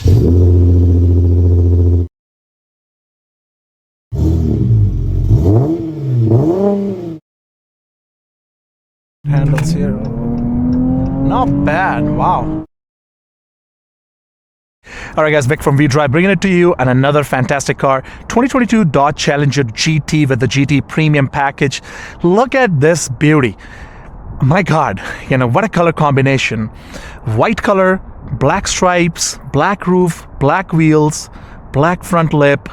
Handles here. Not bad. Wow. Alright guys, Vic from V-Drive bringing it to you, and another fantastic car, 2022 Dodge Challenger GT with the GT Premium package. Look at this beauty. My God, what a color combination. White color, black stripes, black roof, black wheels, black front lip,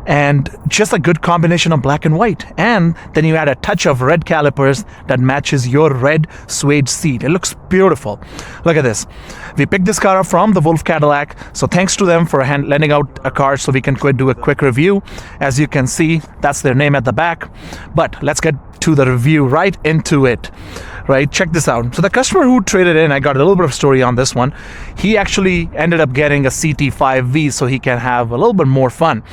and just a good combination of black and white. And then you add a touch of red calipers that matches your red suede seat. It looks beautiful. Look at this. We picked this car up from the Wolf Cadillac, so thanks to them for lending out a car so we can do a quick review. As you can see, that's their name at the back. But let's get to the review, right into it. Right, check this out. So the customer who traded in, I got a little bit of story on this one. He actually ended up getting a CT5V so he can have a little bit more fun.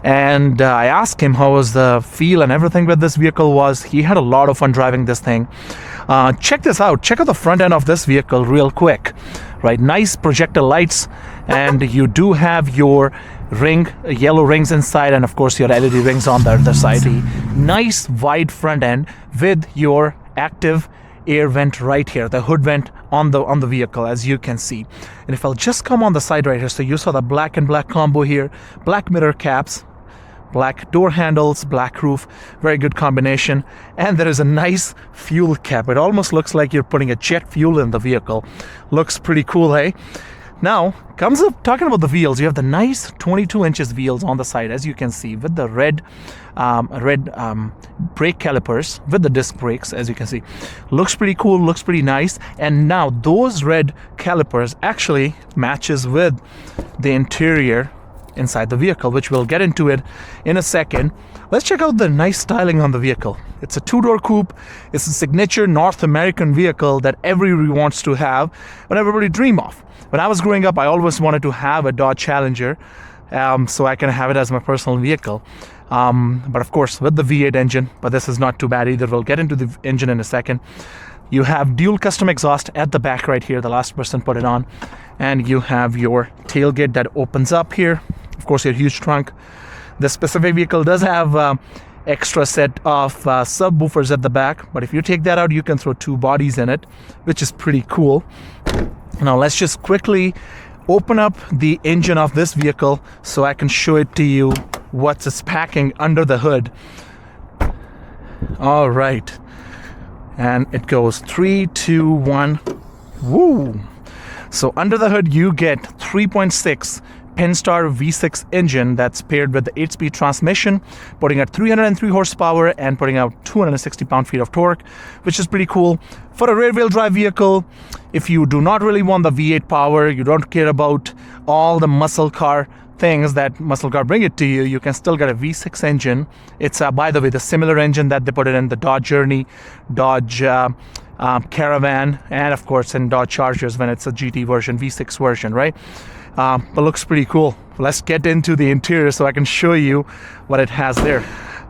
And I asked him how was the feel and everything with this vehicle was. He had a lot of fun driving this thing. Check this out. Check out the front end of this vehicle real quick. Right, nice projector lights, and you do have your yellow rings inside, and of course your LED rings on the other side. Nice wide front end with your active air vent right here, the hood vent on the vehicle, as you can see. And if I'll just come on the side right here, so you saw the black and black combo here, black mirror caps, black door handles, black roof, very good combination. And there is a nice fuel cap. It almost looks like you're putting a jet fuel in the vehicle. Looks pretty cool, hey? Now comes up talking about the wheels. You have the nice 22 inches wheels on the side, as you can see, with the red brake calipers with the disc brakes, as you can see. Looks pretty cool, looks pretty nice. And now those red calipers actually matches with the interior inside the vehicle, which we'll get into it in a second. Let's check out the nice styling on the vehicle. It's a two-door coupe. It's a signature North American vehicle that everybody wants to have and everybody dream of. When I was growing up, I always wanted to have a Dodge Challenger so I can have it as my personal vehicle. But of course, with the V8 engine, but this is not too bad either. We'll get into the engine in a second. You have dual custom exhaust at the back right here. The last person put it on. And you have your tailgate that opens up here. Of course, your huge trunk. This specific vehicle does have extra set of subwoofers at the back, but if you take that out, you can throw two bodies in it, which is pretty cool. Now let's just quickly open up the engine of this vehicle so I can show it to you what's packing under the hood. All right, and it goes 3, 2, 1. Woo! So under the hood you get 3.6 Pentastar V6 engine that's paired with the 8-speed transmission, putting out 303 horsepower and putting out 260 pound-feet of torque, which is pretty cool. For a rear-wheel drive vehicle, if you do not really want the V8 power, you don't care about all the muscle car things that muscle car bring it to you, you can still get a V6 engine. It's, by the way, the similar engine that they put it in the Dodge Journey, Dodge Caravan, and of course in Dodge Chargers when it's a GT version, V6 version, right? But looks pretty cool. Let's get into the interior so I can show you what it has there.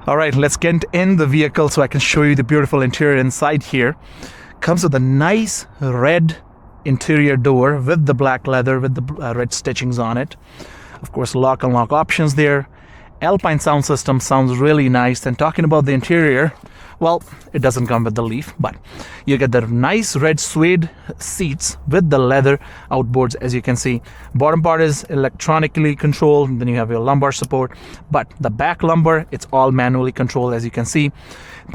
All right, let's get in the vehicle so I can show you the beautiful interior inside here. Comes with a nice red interior door with the black leather with the red stitchings on it. Of course, lock and lock options there. Alpine sound system sounds really nice. And talking about the interior, well, it doesn't come with the leaf, but you get the nice red suede seats with the leather outboards, as you can see. Bottom part is electronically controlled, and then you have your lumbar support, but the back lumbar, it's all manually controlled, as you can see.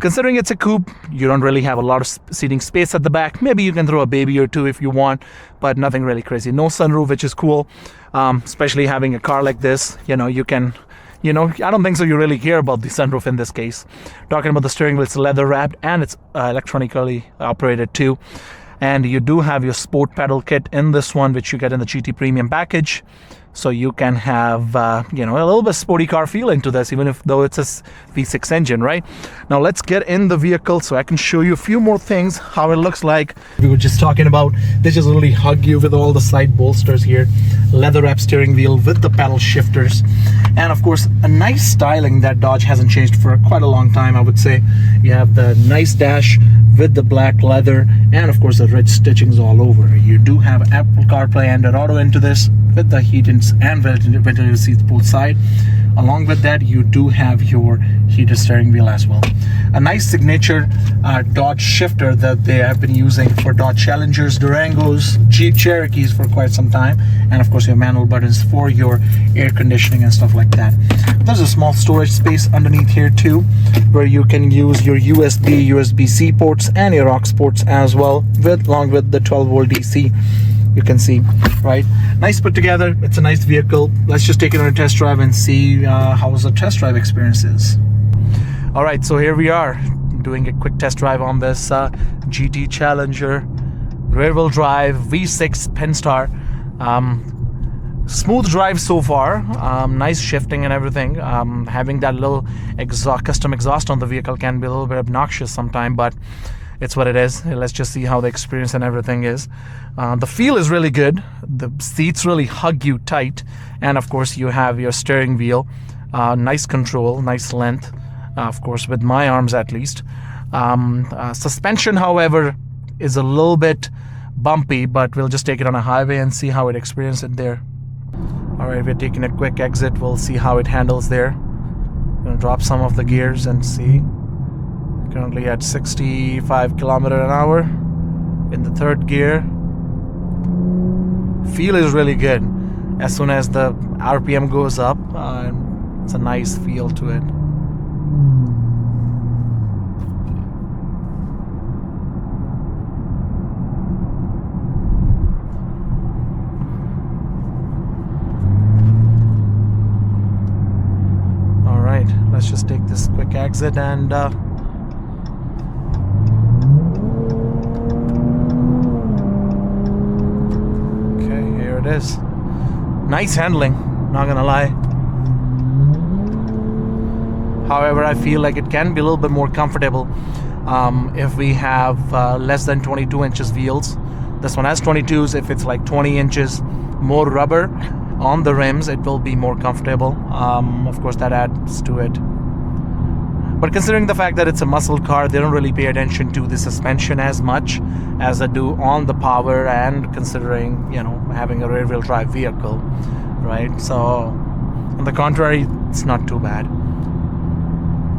Considering it's a coupe, you don't really have a lot of seating space at the back. Maybe you can throw a baby or two if you want, but nothing really crazy. No sunroof, which is cool, especially having a car like this. You can... I don't think so you really care about the sunroof in this case. Talking about the steering wheel, it's leather wrapped and it's electronically operated too. And you do have your sport pedal kit in this one, which you get in the GT Premium package. So you can have, a little bit sporty car feeling to this, even though it's a V6 engine, right? Now let's get in the vehicle so I can show you a few more things, how it looks like. We were just talking about, they just really hug you with all the side bolsters here. Leather wrap steering wheel with the pedal shifters. And of course, a nice styling that Dodge hasn't changed for quite a long time, I would say. You have the nice dash with the black leather, and of course the rich stitchings all over. You do have Apple CarPlay and Android Auto into this with the heated and ventilated seats both side. Along with that, you do have your heated steering wheel as well. A nice signature Dodge shifter that they have been using for Dodge Challengers, Durangos, Jeep Cherokees for quite some time, and of course your manual buttons for your air conditioning and stuff like that. There's a small storage space underneath here too, where you can use your USB, USB-C ports and your aux ports as well, along with the 12-volt DC. You can see, right? Nice put together. It's a nice vehicle. Let's just take it on a test drive and see how the test drive experience is. All right, so here we are doing a quick test drive on this GT Challenger rear-wheel drive V6 Pentastar. Smooth drive so far. Nice shifting and everything. Having that little custom exhaust on the vehicle can be a little bit obnoxious sometimes, but it's what it is. Let's just see how the experience and everything is. The feel is really good. The seats really hug you tight, and of course you have your steering wheel. Nice control, nice length, of course with my arms at least. Suspension, however, is a little bit bumpy, but we'll just take it on a highway and see how it experiences it there. All right, we're taking a quick exit. We'll see how it handles there. Gonna drop some of the gears and see. Currently at 65 kilometers an hour in the third gear. Feel is really good. As soon as the RPM goes up, it's a nice feel to it. All right, let's just take this quick exit and it is. Nice handling, not gonna lie. However, I feel like it can be a little bit more comfortable if we have less than 22 inches wheels. This one has 22s. If it's like 20 inches more rubber on the rims, it will be more comfortable. Of course, that adds to it. But considering the fact that it's a muscle car, they don't really pay attention to the suspension as much as they do on the power, and considering, you know, having a rear-wheel drive vehicle, right? So, on the contrary, it's not too bad.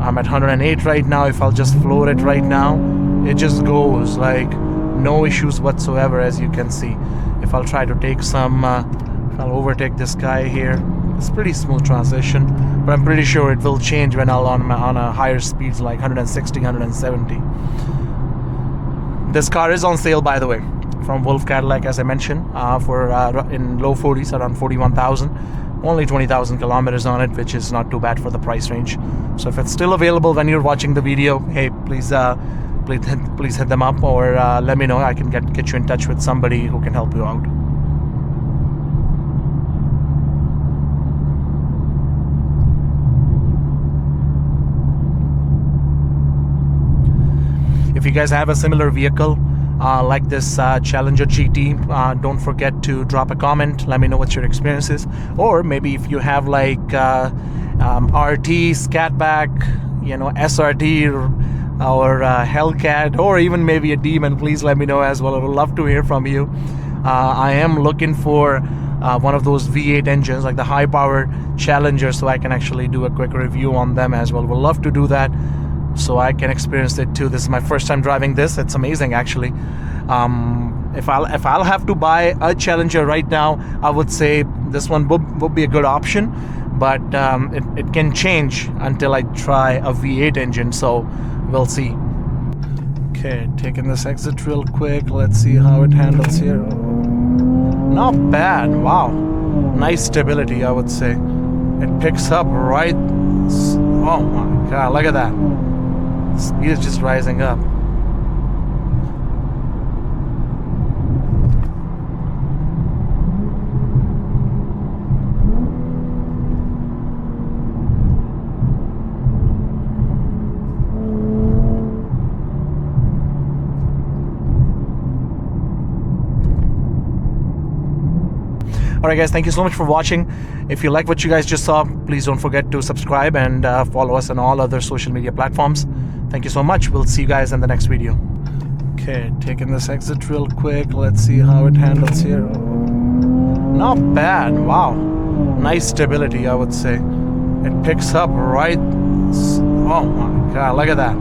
I'm at 108 right now. If I'll just floor it right now, it just goes like no issues whatsoever, as you can see. If I'll try to take some, if I'll overtake this guy here, it's pretty smooth transition, but I'm pretty sure it will change when I'll on a higher speeds like 160, 170. This car is on sale, by the way, from Wolf Cadillac, as I mentioned, for in low 40s, around 41,000. Only 20,000 kilometers on it, which is not too bad for the price range. So if it's still available when you're watching the video, hey, please hit them up, or let me know. I can get you in touch with somebody who can help you out. If you guys have a similar vehicle like this Challenger GT, don't forget to drop a comment. Let me know what your experience is. Or maybe if you have like RT, Scatback, you know, SRT, or Hellcat, or even maybe a Demon, please let me know as well. I would love to hear from you. I am looking for one of those V8 engines, like the high-powered Challenger, so I can actually do a quick review on them as well. Would love to do that, so I can experience it too. This is my first time driving this. It's amazing, actually. If I'll have to buy a Challenger right now, I would say this one would be a good option, but it can change until I try a V8 engine, so we'll see. Okay, taking this exit real quick. Let's see how it handles here. Not bad. Wow, nice stability, I would say. It picks up right. Oh my god, look at that. Speed is just rising up. Alright guys, thank you so much for watching. If you like what you guys just saw, please don't forget to subscribe and follow us on all other social media platforms. Thank you so much. We'll see you guys in the next video. Okay, taking this exit real quick. Let's see how it handles here. Not bad. Wow. Nice stability, I would say. It picks up right. Oh my god, look at that.